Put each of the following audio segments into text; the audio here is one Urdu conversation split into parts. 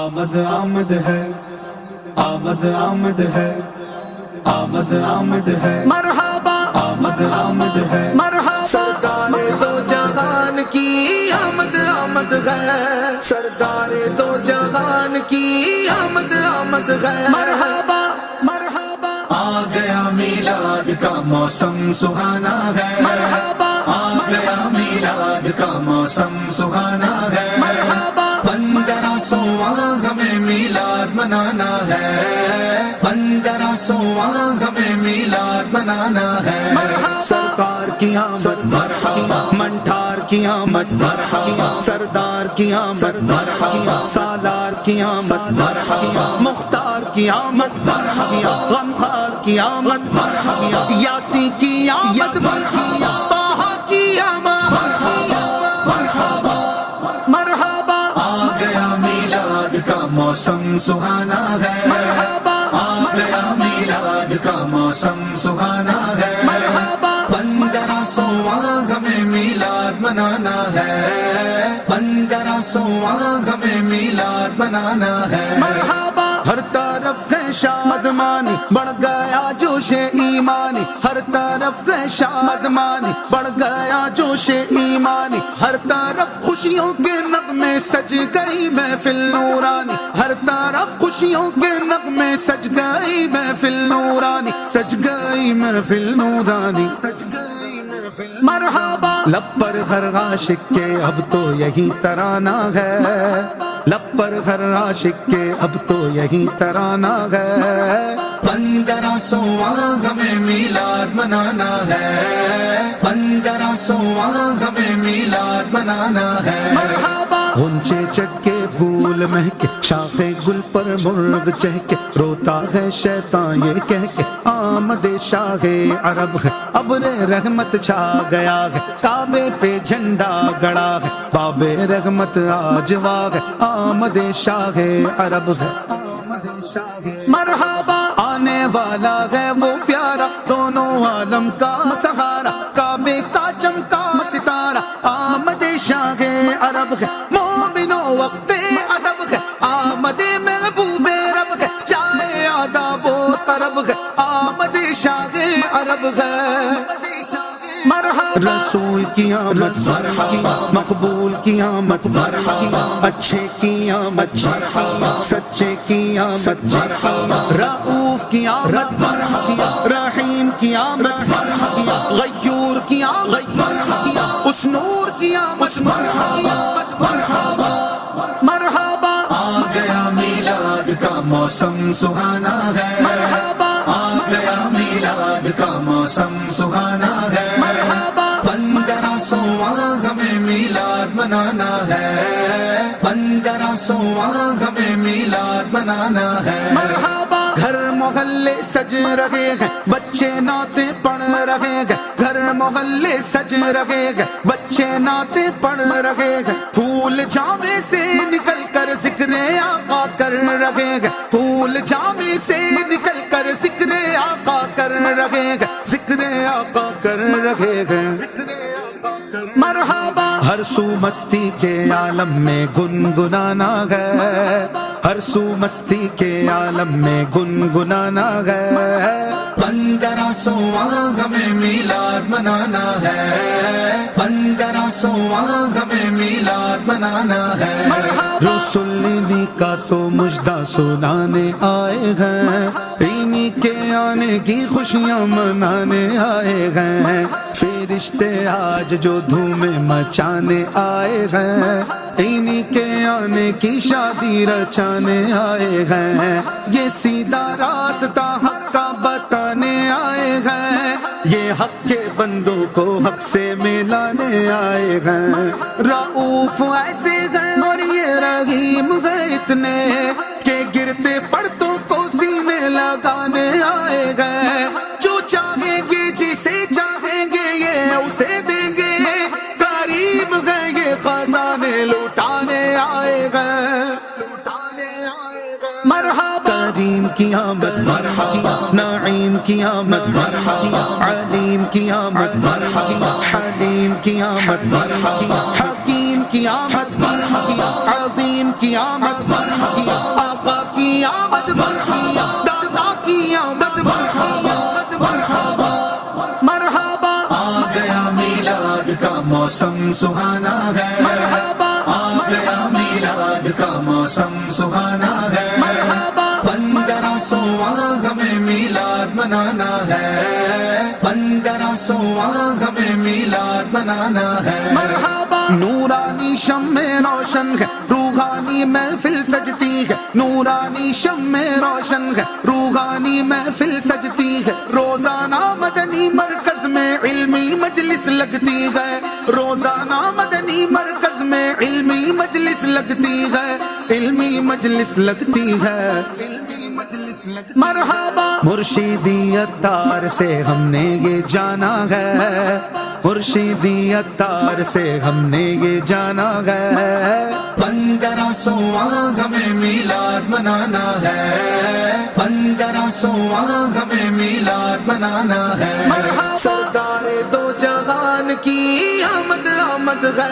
آمد آمد ہے، آمد آمد ہے، آمد آمد ہے، مرحبا آمد آمد ہے، مرحبا سرکار دو جہان کی آمد آمد ہے، سرکار دو جہان کی آمد آمد ہے، مرحبا مرحبا آ گیا میلاد کا موسم سہانا ہے، مرحبا آ گیا میلاد کا موسم سہانا ہے، مرحبا 1500واں ہمیں میلاد منانا ہے، 1500واں ہمیں میلاد منانا ہے، مرحبا سرکار کی آمد مرحبا، منٹھار کی آمد مرحبا، سردار کی آمد مرحبا، سالار کی آمد مرحبا، مختار کی آمد مرحبا، غمخوار کی آمد مرحبا، یاسی کی آمد مرحبا، طٰہٰ کی آمد مرحبا، مرحبا آ گیا میلاد کا موسم سہانا ہے، مرحبا آ گیا میلاد کا موسم سہانا ہے، مرحبا 1500واں ہمیں میلاد منانا ہے، 1500واں ہمیں میلاد منانا ہے، مرحبا ہر طرف ہے شادمانی بڑھ گیا جوش ایمانی، ہر طرف ہے شادمانی بڑھ گیا جوش ایمانی، ہر طرف خوشیوں کے نغمے سج گئی محفل نورانی، ہر طرف خوشیوں کے نغمے سج گئی محفل نورانی، سج گئی محفل نورانی، سج گئی محفل مرحبا لب پر ہر عاشق کے اب تو یہی ترانہ ہے، لب پر ہر عاشق کے اب تو یہی ترانہ ہے، 1500واں ہمیں میلاد منانا ہے، 1500واں ہمیں میلاد منانا ہے، مرحبا غنچے چٹکے پھول مہکے شاخ گل پر مرغ چہکے، روتا ہے شیطان یہ کہہ کے آمد شاہ عرب ہے، ابر رحمت چھا گیا ہے، کعبے پہ جھنڈا گڑا ہے، باب رحمت آج واہ ہے، آمد شاہ عرب ہے، آمد شاہ مرحبا آنے والا ہے وہ پیارا دونوں عالم کا سہارا، کعبے کا چمکا ستارہ، آمد شاہ عرب ہے، مومنو وقت ادب ہے، آمد محبوب رب ہے، چاہے آداب و طرب ہے، آمد شاہ عرب ہے، مرحبا رسول کی آمد مرحبا، مقبول کی آمد مرحبا، اچھے کی آمد مرحبا، سچے کی آمد مرحبا، رؤوف کی آمد مرحبا، رحیم کی آمد مرحبا، غیور کی آمد مرحبا، اس نور کی آمد مرحبا، مرحبا آ گیا میلاد کا موسم سہانا ہے، مرحبا آ گیا میلاد کا موسم سہانا ہے، مرحبا 1500واں ہمیں میلاد منانا ہے، 1500واں ہمیں میلاد منانا ہے، مرحبا گھر محلے سج رہے ہیں، بچے نعتیں پڑھ رہے ہیں، گھر محلے سج رہے ہیں، بچے نعتیں پڑھ رہے ہیں، پھول جامے سے نکل کر ذکر آقا کر رہے ہیں، پھول جامے سے نکل کر ذکر آقا کر رہے ہیں، ذکر آقا کر رہے ہیں، ذکر آقا کر مرحبا ہر سو مستی کے عالم میں گنگنانا ہے، ہر سو مستی کے عالم میں گنگنانا ہے، 1500واں ہمیں میلاد منانا ہے، 1500واں ہمیں میلاد منانا ہے، رسول انہی کا تو مجدہ سنانے آئے ہیں، انہی کے آنے کی خوشیاں منانے آئے ہیں، فرشتے آج جو دھومیں مچانے آئے ہیں، انہی کے آنے کی شادی رچانے آئے ہیں، یہ سیدھا راستہ حق کا بتانے آئے ہیں، یہ حق کے بندوں کو حق سے ملانے آئے ہیں، رؤوف ایسے ہیں اور یہ رحیم ہے اتنے کہ گرتے پڑتوں کو سینے لگانے آئے ہیں، جو چاہیں گے جسے چاہیں گے یہ اسے دیں گے، کریم ہے یہ خزانے لوٹانے آئے ہیں، لوٹانے آئے ہیں، مرحبا کریم کی آمد مرحبا، نعیم کی آمد مرحبا، علیم کی آمد مرحبا، حلیم کی آمد مرحبا، حکیم کی آمد مرحبا، عظیم کی آمد مرحبا، موسم سہانا ہے مرحبا آ گیا میلاد کا موسم سہانا ہے مرحبا 1500واں ہمیں میلاد منانا ہے 1500واں ہمیں میلاد منانا ہے مرحبا نورانی شمع روشن ہے روحانی محفل سجتی ہے نورانی شمع روشن ہے روحانی محفل سجتی ہے روزانہ مدنی مرکز میں علمی مجلس لگتی ہے روزانہ مدنی مرکز میں علمی مجلس لگتی ہے علمی مجلس لگتی ہے مرحبا مرشدی عطار سے ہم نے یہ جانا ہے مرشدی عطار سے ہم نے یہ جانا ہے 1500واں ہمیں میلاد منانا ہے 1500واں ہمیں میلاد منانا ہے سردار دو جہان کی آمد آمد ہے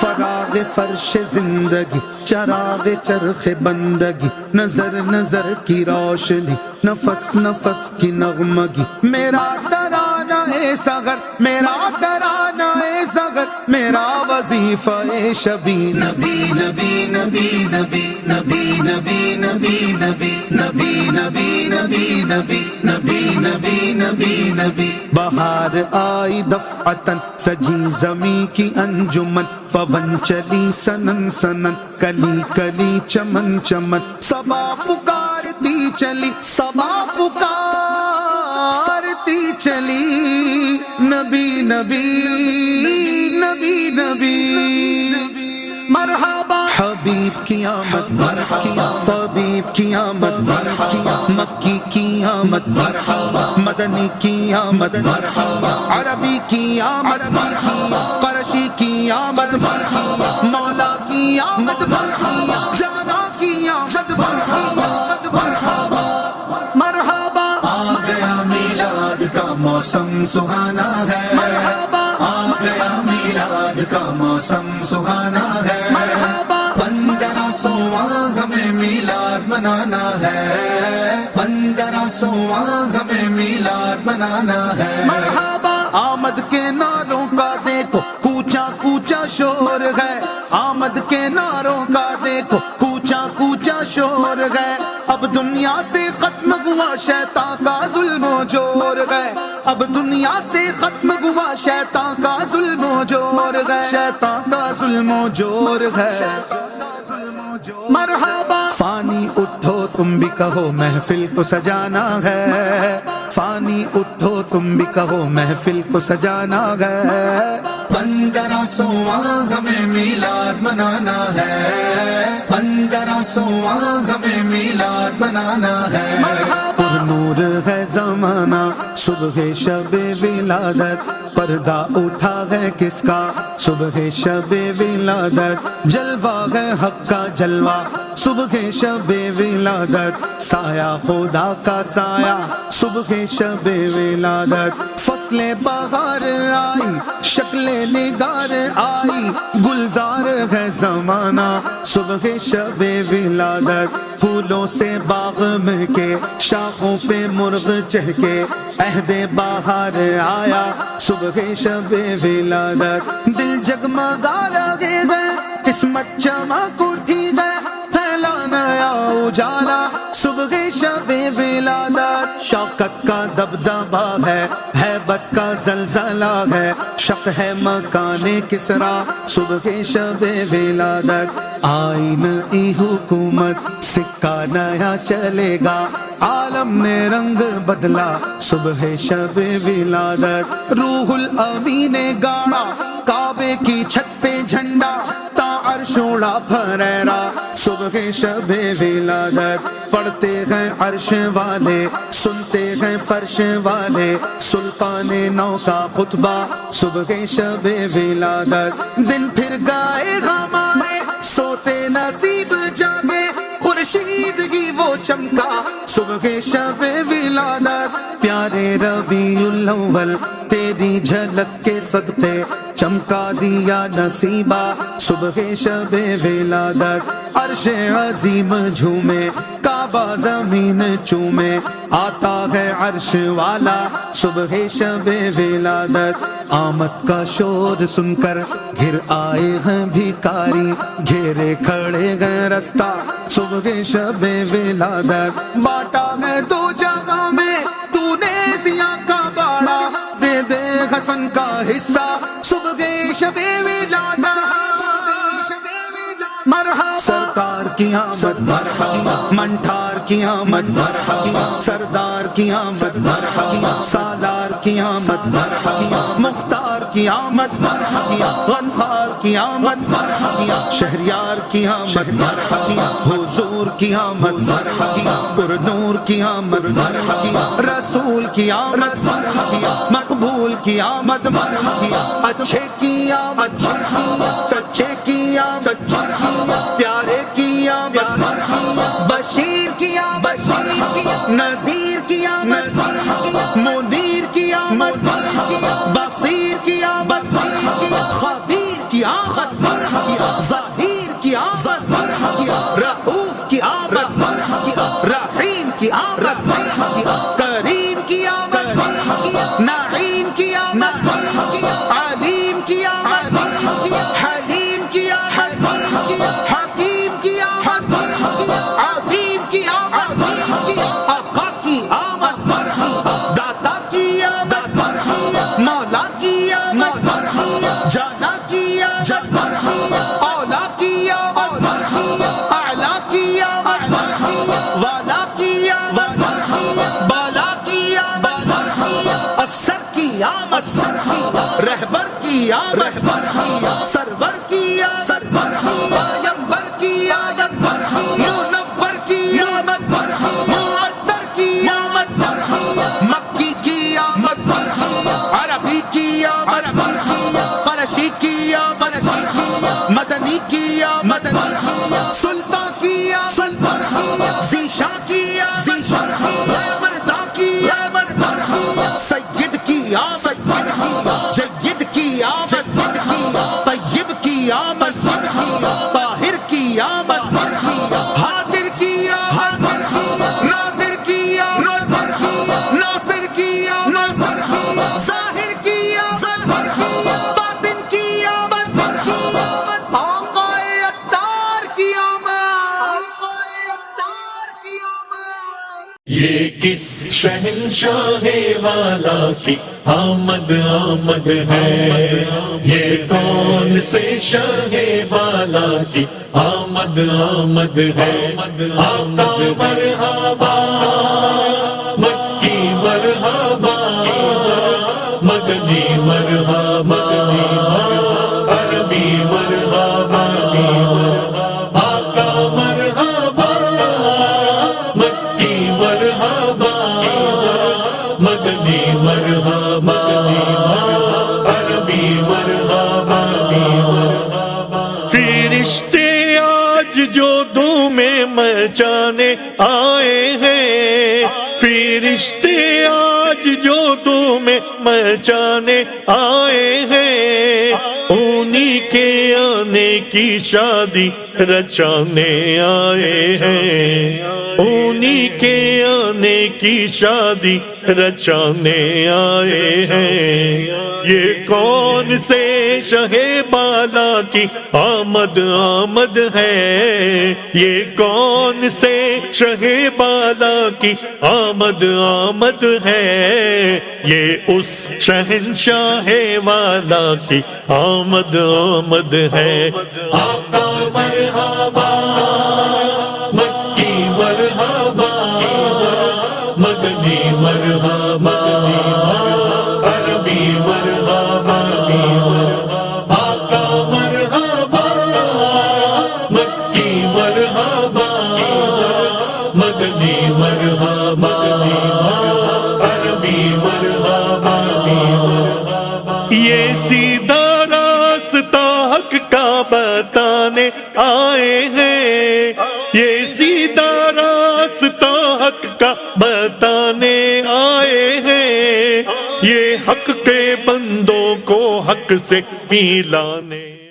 فراغ فرش زندگی چراغ چرخ بندگی نظر نظر کی روشنی نفس نفس کی نغمگی میرا ترانہ اے سگر میرا ترانہ اے سگر میرا وظیفہ اے شبی نبی نبی نبی نبی نبی نبی نبی نبی نبی نبی نبی نبی نبی نبی نبی نبی بہار آئی دفعتن سجی زمیں کی انجمن پون چلی سنن سنن کلی کلی چمن چمن صبا پکارتی چلی صبا پکارتی چلی نبی نبی نبی نبی مرحبا حبیب کی آمد مرحبا طبیب کی آمد مرحبا مکی کی آمد مرحبا مدنی کی آمد مرحبا عربی کی آمد مرحبا قرشی کی آمد مرحبا مولا کی آمد مرحبا جگنا کی آمد مرحبا مرحبا مرحبا آ گیا میلاد کا موسم سہانا ہے مرحبا آ گیا میلاد کا موسم سہانا ہے 1500واں ہمیں میلاد منانا ہے 1500واں ہمیں میلاد منانا ہے مرحبا آمد کے نعروں کا دیکھو کوچا کوچا شور ہے آمد کے نعروں کا دیکھو کوچا کوچا شور ہے اب دنیا سے ختم ہوا شیطان کا ظلم و جور ہے اب دنیا سے ختم ہوا شیطان کا ظلم و جور ہے شیطان کا ظلم و جور ہے مرحبا فانی اٹھو تم بھی کہو محفل کو سجانا ہے فانی اٹھو تم بھی کہو محفل کو سجانا ہے 1500واں ہمیں میلاد منانا ہے 1500واں ہمیں میلاد منانا ہے پر نور ہے زمانہ صبح شب ولادت پردہ اٹھا ہے کس کا صبح شب ولادت جلوہ ہے حق کا جلوہ صبح شب ولادت سایہ خدا کا سایہ صبح شب ولادت فصل بہار آئی شکل نگار آئی گلزار ہے زمانہ صبح شب ولادت پھولوں سے باغ میں کے شاخوں پہ مرغ چہکے عہد بہار آیا صبح شب ولادت دل جگمگا لگے گئے قسمت چمک اٹھی گئے پھیلا نیا اجالا صبح شب ولادت شوکت کا دبدبہ ہے ہیبت کا زلزلہ ہے شق ہے مکان کسرا صبح شب ولادت آئین ای حکومت سکہ نیا چلے گا عالم نے رنگ بدلا صبح شب ولادت روح الامین نے گاڑا کعبے کی چھت پہ جھنڈا تا عرش اڑا پھریرا صبح شب ولادت پڑھتے ہیں عرش والے سنتے ہیں فرش والے سلطان نو کا خطبہ صبح شب ولادت دن پھر گائے ہمارے سوتے نصیب جاگے خورشید ہی وہ چمکا صبح شب ولادت پیارے ربیع الاول تیری جھلک کے صدقے چمکا دیا نصیبہ صبح شب ولادت، عرش عظیم جھومے کعبہ زمین چومے، آتا ہے عرش والا صبح شب ولادت، آمد کا شور سن کر گھر آئے ہیں بھکاری، گھیرے کھڑے ہیں رستہ صبح شب ولادت، بانٹا ہے تو جگہ میں تو نے سیاہ کا باڑا، دے دے حسن کا حصہ صبح شب ولادت، مرحبا سرکار کی آمد، مرحبا منٹھار کی آمد، مرحبا سردار کی آمد، مرحبا سالار کی آمد، مرحبا مختار کی آمد، مرحبا غنخار کی آمد، مرحبا شہریار کی آمد، مرحبا حضور کی آمد، مرحبا پر نور کی آمد، مرحبا رسول کی آمد، مرحبا مقبول کی آمد، مرحبا اچھے کی آمد، سچے کی آمد، پیارے کی آمد، بشیر کی آمد، نذیر کی آمد، منیر کی آمد، بصیر کی آمد، خبیر کی آمد، ظاہر کی آمد، رؤوف کی آمد، رحیم کی آمد، کریم کی آمد، نعیم کی آمد، علیم کی آمد، حلیم کی آمد، حکیم کی آمد، عظیم کی آمد، آقا کی آمد، داتا کی آمد، مولا کی آمد، جانا کی آمد، اولا کی آمد، اعلا کی آمد، والا کی آمد، بالا کی آمد، افسر کی آمد، رہبر کی آمد، سرور کی آمد، پیغمبر کی آمد، منور کی آمد، معطر کی آمد، مکی کی آمد، عربی کی آمد، قرشی کی آمد، مدنی کی آمد، سلطان کی آمد، زیشا کی آمد، مردا کی آمد، سید کی آمد، جید کی آمد، طیب کی آمد، طاہر کی آمد، حاضر کی آمد، ناظر کی آمد، ناصر کی آمد، ظاہر کی آمد، باطن کی آمد، آقا اتار کی آمد، یہ کس شہنشاہ والا کی آمد آمد ہے، یہ کون سے شاہ والا کی آمد آمد ہے، آقا مرحبا مکی مرحبا مدنی مرحبا عربی مرحبا آقا مرحبا مکی مرحبا مدنی مرحبا عربی مرحبا فرشتے آج جو دھوم مچانے آئے ہیں، فرشتے آج جو دھوم مچانے آئے ہیں، انہی کے آنے کی شادی رچانے آئے ہیں، انہی کے آنے کی شادی رچانے آئے ہیں، یہ کون سے شہ بالا کی آمد آمد ہے، یہ کون سے شہ بالا کی آمد آمد ہے، یہ اس شہنشاہ والا کی آمد آمد ہے، آقا مرحبا مکی مرحبا مدنی مرحبا عربی مرحبا آقا مرحبا مکی مرحبا مدنی مرحبا عربی مرحبا یہ سیدھا راستہ حق کا بتانے آئے ہیں، یہ سیدھا راستہ حق کا بتانے آئے ہیں، یہ حق کے بندوں کو حق سے ملانے